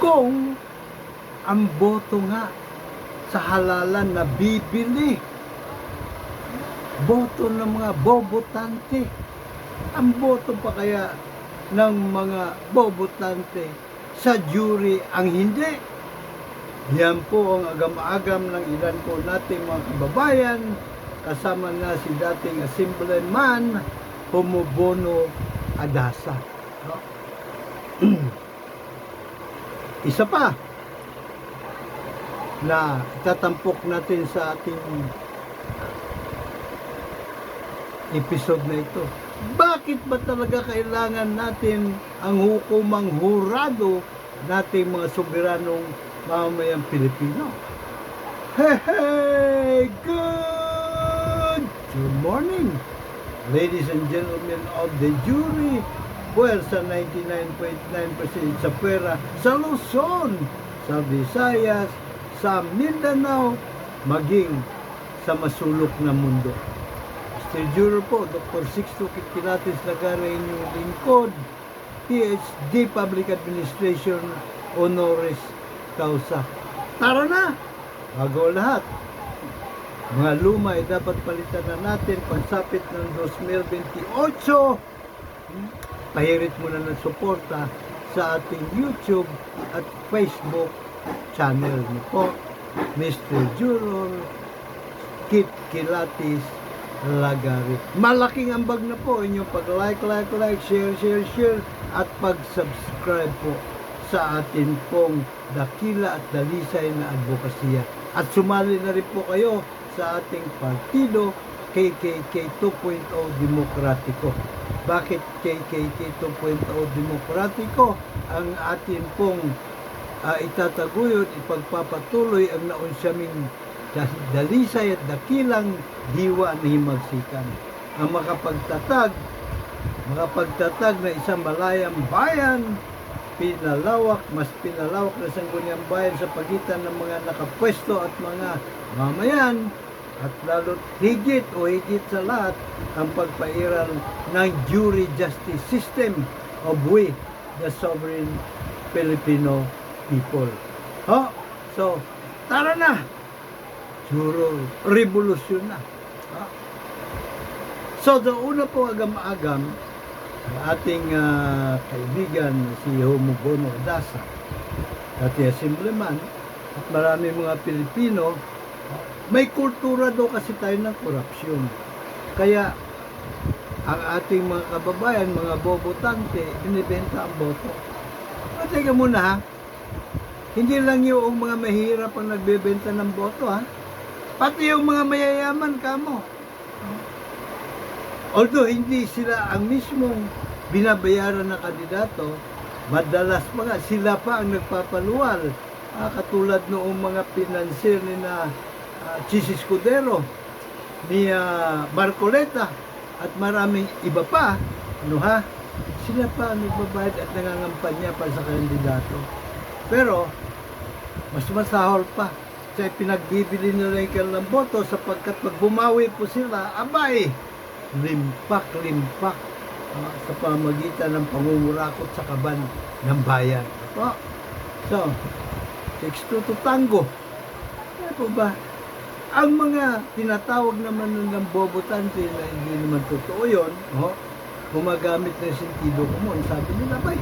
Kung ang boto nga sa halalan na bibili, boto ng mga bobotante, ang boto pa kaya ng mga bobotante sa jury ang hindi. Yan po ang agam-agam ng ilan po nating mga kababayan, kasama na si dating Assemblyman Homobono Adasa. No? Isa pa na itatampok natin sa ating episode na ito. Bakit ba talaga kailangan natin ang hukumang hurado nating mga soberanong mamamayang Pilipino? Hey! Good morning, ladies and gentlemen of the jury. Well, sa 99.9% sa pera, sa Luzon, sa Visayas, sa Mindanao, maging sa masulok na mundo. Mr. Juror po, Dr. Sixto Kikilatis Lagara, inyong lingkod, PhD Public Administration, Honoris Causa. Tara na! Bago lahat, mga luma ay dapat palitan na natin pagsapit ng 2028. Pahirit muna ng suporta sa ating YouTube at Facebook channel niyo po, Mr. Juror Kikilatis Lagari. Malaking ambag na po inyong pag-like, share, at pag-subscribe po sa atin pong dakila at dalisay na advokasya. At sumali na rin po kayo sa ating partido, KKK 2.0 Demokratiko. Bakit KKK 2.0 Demokratiko? Ang atin pong itataguyod, ipagpapatuloy ang naunsyaming dalisay at dakilang diwa na himagsikan. Ang makapagtatag na isang malayang bayan, mas pinalawak na sangguniang bayan sa pagitan ng mga nakapwesto at mga mamayan, at lalo higit sa lahat ang pagpairal ng jury justice system of we, the sovereign Filipino people. So, tara na! Juro, revolusyon na. So, the una po agam-agam, ating kaibigan si Homobono Adasa, dati Assemblyman, at marami mga Pilipino, may kultura daw kasi tayo ng korupsyon. Kaya ang ating mga kababayan, mga bobotante, binibenta ang boto. Teka muna ha, hindi lang yung mga mahirap ang nagbebenta ng boto ha, pati yung mga mayayaman kamo. Although hindi sila ang mismong binabayaran na kandidato, madalas pa nga sila pa ang nagpapaluwal. Katulad noong mga financier ni na Chis Escudero, ni Marcoleta, at maraming iba pa, sila pa ang nagbabayad at nangangampanya para sa kandidato. Pero, mas masahol pa. Kasi pinagbibili nila yung kanilang boto sapagkat pag bumawi po sila, abay, limpak sa pamagitan ng pangungurakot sa kaban ng bayan. So, 6-2 to tango. Ano po ba? Ang mga tinatawag naman ng bobotante na hindi naman totoo yun, gumagamit ng sentido komon. Sabi nila, bay,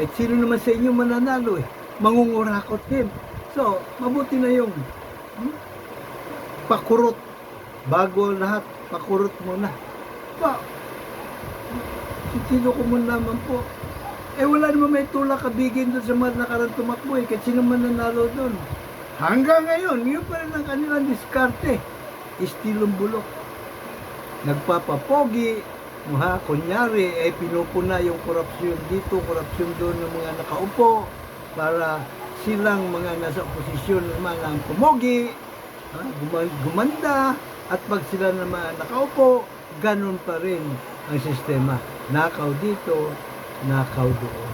kahit sino naman sa inyo mananalo mangungurakot din. So, mabuti na yung pakurot. Bago lahat, pakurot muna. Sentido komon naman po. Wala naman may tulak kabigin doon sa mga nakarang tumakbo kahit sino mananalo doon. Hanggang ngayon, yun pa rin ang kanilang diskarte. Istilong bulok. Nagpapapogi, kunyari, pinupuna yung korupsyon dito, korupsyon doon ng mga nakaupo, para silang mga nasa oposisyon naman ang pumogi, gumanda, at pag sila naman nakaupo, ganun pa rin ang sistema. Nakaw dito, nakaw doon.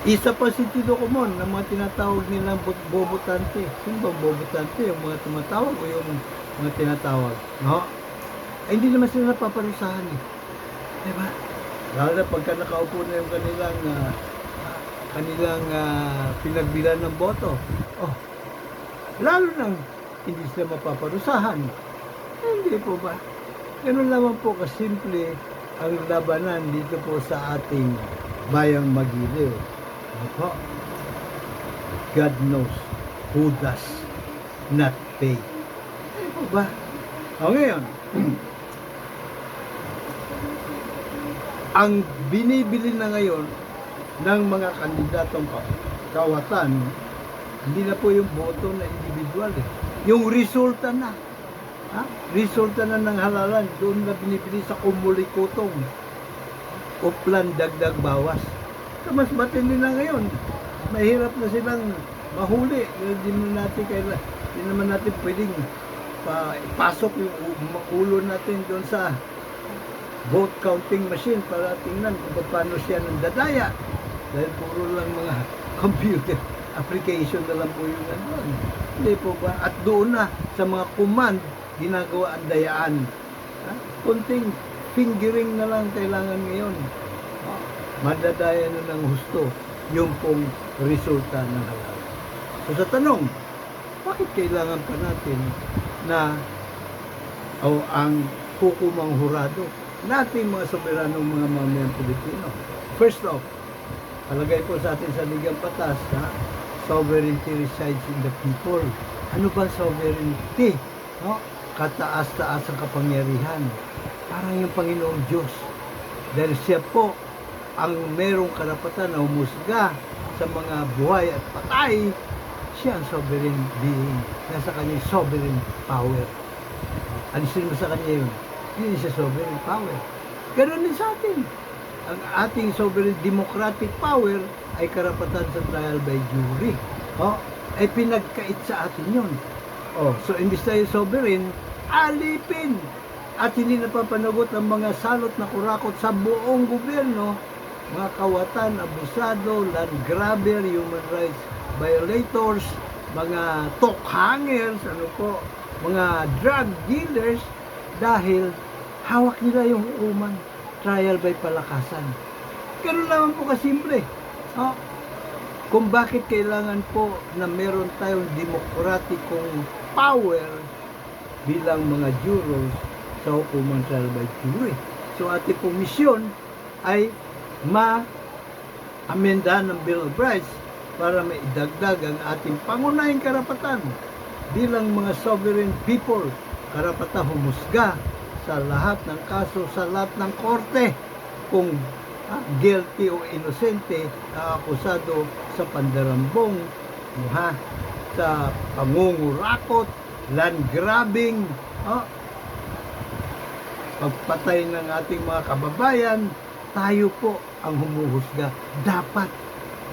Isa pa sentido komon ng mga tinatawag nilang bobotante. Sino bang bobotante? Yung mga tumatawag o yung mga tinatawag? Hindi naman sila napaparusahan. Diba? Lalo na pagka nakaupo na yung kanilang kanilang pinagbilan ng boto. Oh, lalo nang hindi sila mapaparusahan. Hindi po ba? Ganun naman po kasimple ang labanan dito po sa ating bayang Magiliw. Opo. God knows who does not pay. Ano po ba? O ngayon, ang binibili na ngayon ng mga kandidatong kawatan, hindi na po yung boto na individual eh. Yung resulta na. Ha? Resulta na ng halalan, doon na binibili sa kumulikutong. Uplan, dagdag, bawas. So, mas matindi na ngayon. Mahirap na silang mahuli. Hindi naman natin pwedeng pasok yung ulo natin doon sa vote counting machine para tingnan kung paano siya nandadaya. Dahil puro lang mga computer application na lang po yung nandun. Hindi po ba? At doon na sa mga command, ginagawa ang dayaan. Kunting fingering na lang kailangan ngayon. Madadaya na ng husto yung pong resulta ng halal. So sa tanong, bakit kailangan pa natin na ang hukumang hurado nating mga soberanong mga mamamayang Pilipino? First off, palagay po sa atin sa Ligang Batas, sovereignty resides in the people. Ano ba sovereignty? No? Kataas-taas ang kapangyarihan. Parang yung Panginoong Diyos. Dahil siya po ang merong karapatan na humusga sa mga buhay at patay, siya ang sovereign being. Nasa kanya sovereign power. Alisin mo sa kanya yun. Hindi siya sovereign power. Ganun din sa atin. Ang ating sovereign democratic power ay karapatan sa trial by jury. Ay pinagkait sa atin yun. So imbis tayo sovereign, alipin at hindi napapanagot ang mga salot na kurakot sa buong gobyerno, mga kawatan, abusado, land grabber, human rights violators, mga tokhangers, mga drug dealers, dahil hawak nila yung hukuman, trial by palakasan. Ganun naman po kasimple. Kung bakit kailangan po na meron tayong demokratikong power bilang mga jurors sa hukuman trial by jury. So ating pong misyon ay ma-amendahan ng Bill of Rights para maidagdag ang ating pangunahing karapatan bilang mga sovereign people, karapatan humusga sa lahat ng kaso, sa lahat ng korte, kung guilty o inosente ang akusado sa pandarambong, sa pangungurakot, land grabbing, pagpatay ng ating mga kababayan. Tayo po ang humuhusga. Dapat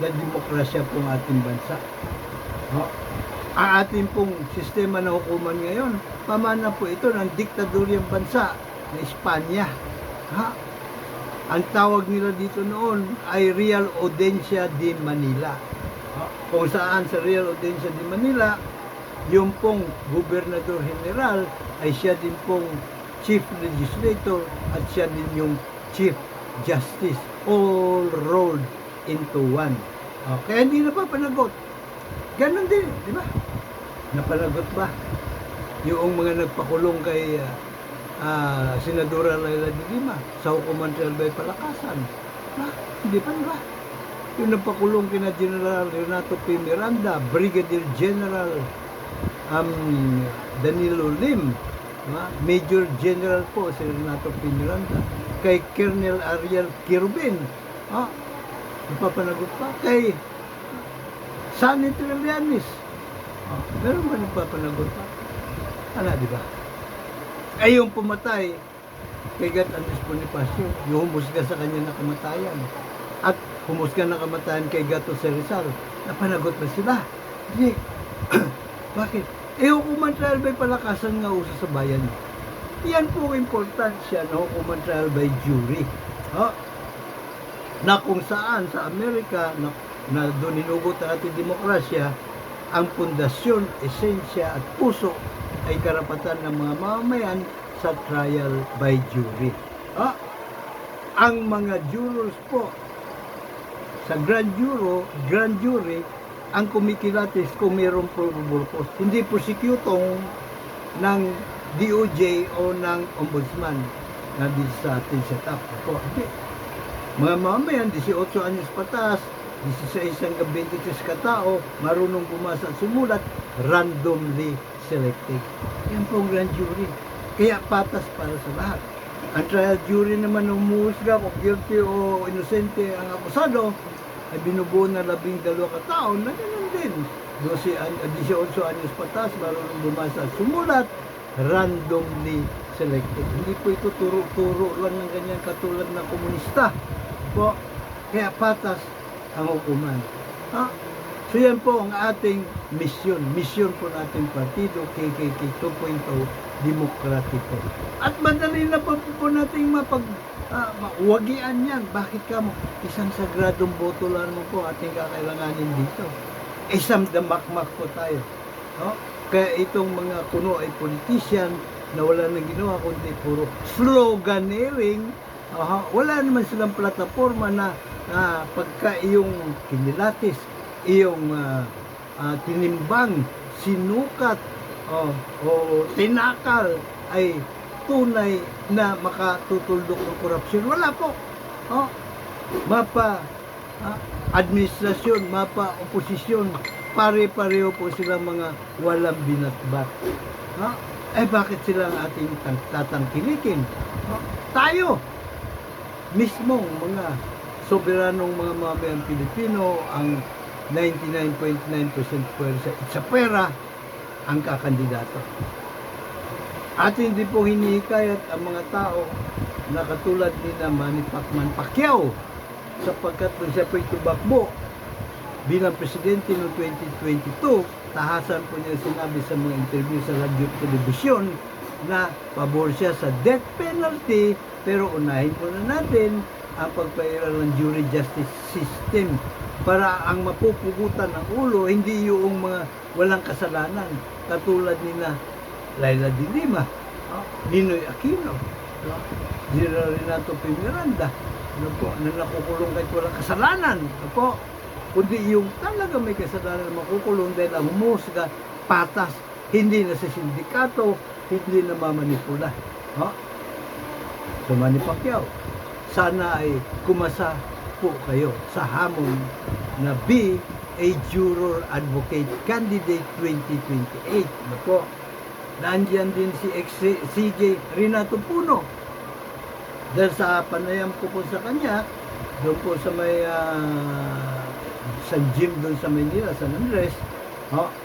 na demokrasya po ang ating bansa. Ang ating pong sistema na hukuman ngayon, pamana po ito ng diktadoryang bansa na Espanya. Ang tawag nila dito noon ay Real Audiencia de Manila. Kung saan sa Real Audiencia de Manila, yung pong gobernador general ay siya din pong chief legislator at siya din yung chief justice, all rolled into one. Kaya hindi napapanagot. Ganon din, di ba? Napanagot ba yung mga nagpakulong kay Senadora Laila de Lima sa hukuman trial by palakasan? Hindi pa, di ba? Yung nagpakulong kina General Renato P. Miranda, Brigadier General Danilo Lim, Major General po si Renato P. Miranda, kay Colonel Ariel Kirubin, napapanagot pa, kay Sonny Trillanes, meron ba nagpapanagot pa? Di ba? Ay yung pumatay kay Gat Andres Bonifacio, yung humusga sa kanya na kamatayan, at humusga na kamatayan kay Gato Rizal, napanagot ba sila? Hindi. Bakit? Hukuman trial by palakasan nga uso sa bayan. Yan po ang importansya ng hukuman trial by jury. Na kung saan sa Amerika, na doon hinugot ang ating demokrasya, ang pundasyon, esensya at puso ay karapatan ng mga mamamayan sa trial by jury. Ang mga jurors po sa grand jury, ang kumikilatis kung mayroong probable cause. Hindi prosecutor ng DOJ o ng ombudsman na dito sa atin set up. Ako, hindi. Mga mamayan, 18 anyos patas, 16 hanggang 23 katao, marunong bumasa at sumulat, randomly selected. Yan po ang grand jury. Kaya patas para sa lahat. Ang trial jury naman ng umuhusga kung guilty o inosente ang akusado, ay binubuo na 12 katao na ganun din. 18 anyos patas, marunong bumasa at sumulat, randomly selected. Hindi po ito turo-turo lang ng ganyan katulad na komunista. Po, kaya patas ang hukuman. Ha? So yan po ang ating misyon. Misyon po nating partido, KKK 2.0, Demokratiko. At madali na po nating wagian yan. Bakit ka mo? Isang sagradong boto lang mo po ating kakailanganin dito. Isang damakmak po tayo. No? Kaya itong mga kuno ay politician na wala nang ginawa kundi puro sloganeering. Wala naman silang plataforma na pagka iyong kinilatis, iyong tinimbang, sinukat, o tinakal ay tunay na makatutuldok ng korupsyon. Wala po. Mapa administrasyon, mapa oposisyon, pare-pareho po silang mga walang binatbat. Bakit sila ang ating tatangkilikin? Tayo! Mismong mga soberanong mga mamamayang Pilipino, ang 99.9% pwersa at sa pera ang kakandidato. At hindi po hinihikayat ang mga tao na katulad ni Manny Pacquiao sapagkat nung siya po'y tumakbo bilang presidente noong 2022, tahasan po niya sinabi sa mga interview sa radyo at telebisyon na pabor siya sa death penalty, pero unahin muna natin ang pagpairal ng jury justice system para ang mapupugutan ng ulo hindi yung mga walang kasalanan katulad ni na Laila de Lima, Ninoy Aquino, General Renato P. Miranda, na nakukulong kahit walang kasalanan, kundi yung talaga may kasalanan makukulong dahil ang humusga patas, hindi na sa sindikato, hindi na mamanipula. So Manny Pacquiao, sana ay kumasa po kayo sa hamon na be a juror advocate candidate 2028. Nandiyan din si CJ Renato Puno. Dahil sa panayam ko po sa kanya, doon po sa may sa gym doon sa Manila, San Andres,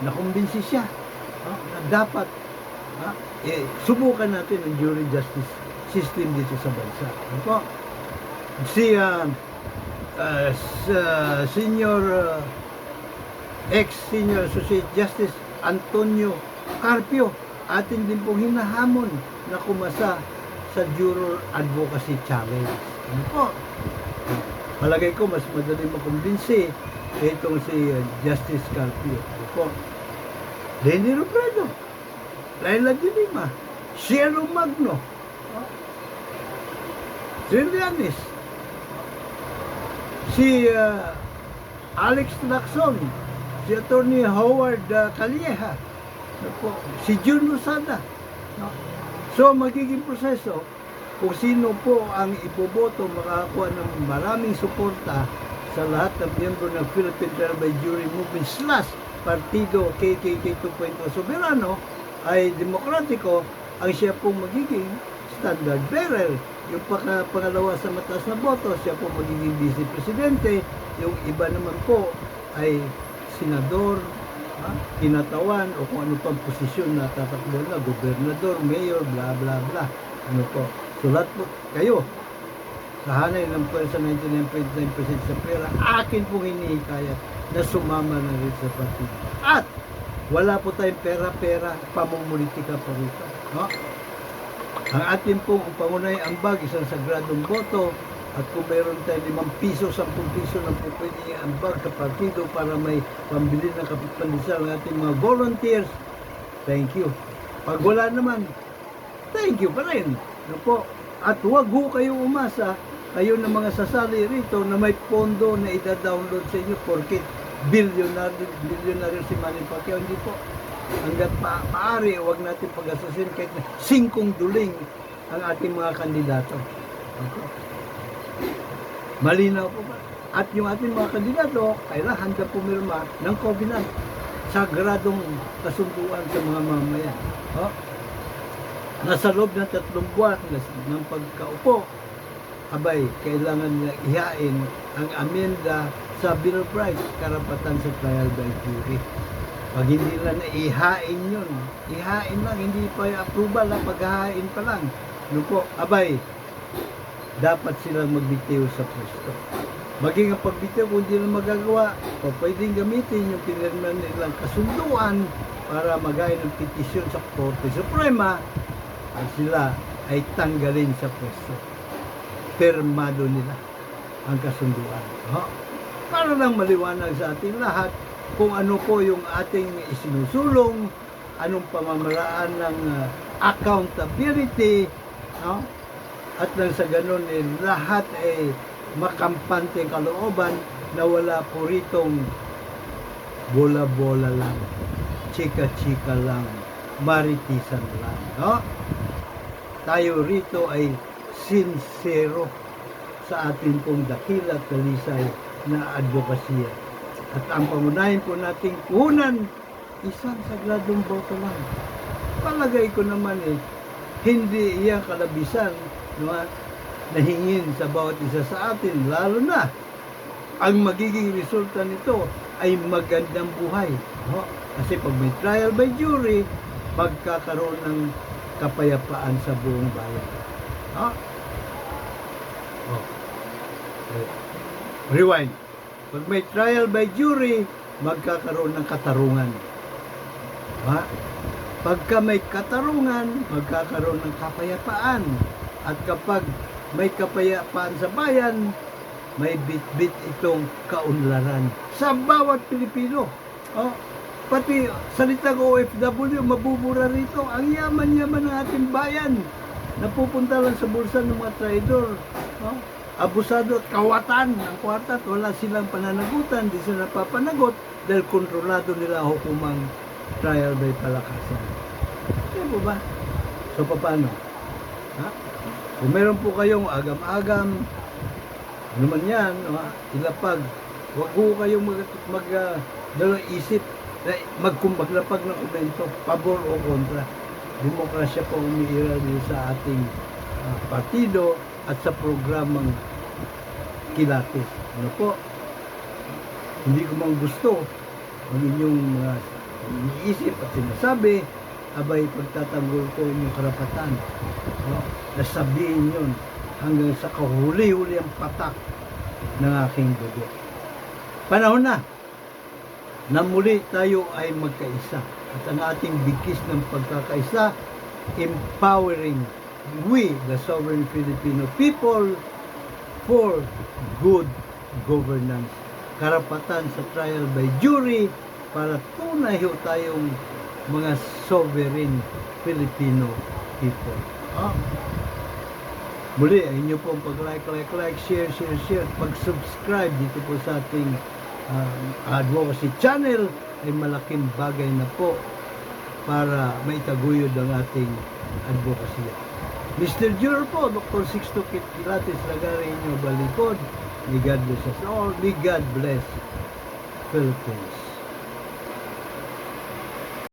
nakumbinsi siya na dapat subukan natin ang jury justice system dito sa bansa. Si ex-senior Associate Justice Antonio Carpio, atin din pong hinahamon na kumasa sa juror advocacy challenge. Malagay ko mas madali makumbinsi itong si Justice Carpio. Lenny Robredo, Laila de Lima, Cielo Magno, Trillanes, si Alex Lacson, si Attorney Howard Calleja, si Jun Lozada. So magiging proseso kung sino po ang iboboto makakakuha ng maraming suporta sa lahat ng miyembro ng Philippine Trial by Jury Movement / Partido KKK 2.0 Soberano ay demokratiko, ang siya pong magiging standard bearer. Yung pangalawa sa mataas na boto, siya po magiging vice presidente. Yung iba naman po ay senador, kinatawan, o kung ano pang posisyon na tatakbo na, gobernador, mayor, bla bla bla. So lahat po kayo, sa hanay ng pwersa 99.9% sa pera, akin pong hinihikayat na sumama na rin sa partido. At wala po tayong pera-pera, pamumulitika pa rito. Ang ating pong pangunay ambag, isang sagradong boto, at kung mayroon tayo 5 piso, 10 piso na po pwede ambag sa partido para may pambili ng kapitalisal ng ating mga volunteers, thank you. Pag wala naman, thank you pa rin. At huwag ho kayong umasa, kayo na mga sasali rito na may pondo na ida-download sa inyo porkit bilyonaryo si Manny Pacquiao. Hindi po. Hanggat maaari, huwag natin pag-asasin kahit na 5 duling ang ating mga kandidato. Okay. Malinaw po ba? At yung ating mga kandidato, kailangan handa pumirma ng covenant. Sagradong kasunduan sa mga mamamayan. Oh? Nasa loob ng 3 buwan ng pagkaupo, abay, kailangan nila ihain ang amenda sa Bill of Rights, karapatan sa trial by jury. Pag hindi lang ihain yun, ihain lang, hindi pa approval, paghahain pa lang. Ano po, abay, dapat silang magbitiw sa pwesto. Maging ang pagbitiw, kung hindi lang magagawa, o pwedeng gamitin yung pinirman nilang kasunduan para magayon ng petisyon sa Korte Suprema at sila ay tanggalin sa pwesto. Permado nila ang kasunduan. Para lang maliwanag sa ating lahat kung ano po yung ating isinusulong, anong pamamaraan ng accountability, no? At nang sa ganun, lahat ay makampante kalooban na wala po ritong bola-bola lang, chika-chika lang, maritisan lang. No? Tayo rito ay sincero sa ating pong dakila at dalisay na advokasya. At ang pangunahin po nating puhunan, isang sagradong boto lang. Palagay ko naman hindi iyang kalabisan, no, nahingin sa bawat isa sa atin, lalo na ang magiging resulta nito ay magandang buhay. No? Kasi pag may trial by jury, magkakaroon ng kapayapaan sa buong bayan. No? Rewind. Pag may trial by jury, magkakaroon ng katarungan. Ha? Pagka may katarungan, magkakaroon ng kapayapaan. At kapag may kapayapaan sa bayan, may bit-bit itong kaunlaran sa bawat Pilipino. Oh, pati salitang OFW, mabubura rito. Ang yaman-yaman ng ating bayan. Napupunta lang sa bulsa ng mga traidor. Oh, abusado at kawatan ng kwarta at wala silang pananagutan, di sila napapanagot dahil kontrolado nila hukumang trial by palakasan. Kaya po ba? So, paano? Ha? Kung meron po kayong agam-agam, ano man yan, ilapag, huwag po kayong dalawang isip, maglapag ng komento, pabor o kontra. Demokrasya po umiiral sa ating partido at sa programang Kilatis. Ano po? Hindi ko mang gusto ang inyong iniisip at sinasabi, abay pagtatanggol ko inyong karapatan. No? Nasabihin yun hanggang sa kahuli-huli ang patak ng aking dugo. Panahon na muli tayo ay magkaisa. At ang ating bigkis ng pagkakaisa, empowering we, the sovereign Filipino people, for good governance. Karapatan sa trial by jury para tunay tayong mga sovereign Filipino people. Muli, ang inyo pong pag-like, share, pag-subscribe dito po sa ating advocacy channel ay malaking bagay na po para maitaguyod ang ating advocacy. Mr. Juror po, Dr. Sixto Kilatis Lagari, inyo balikod. May God bless us all. May God bless Philippines.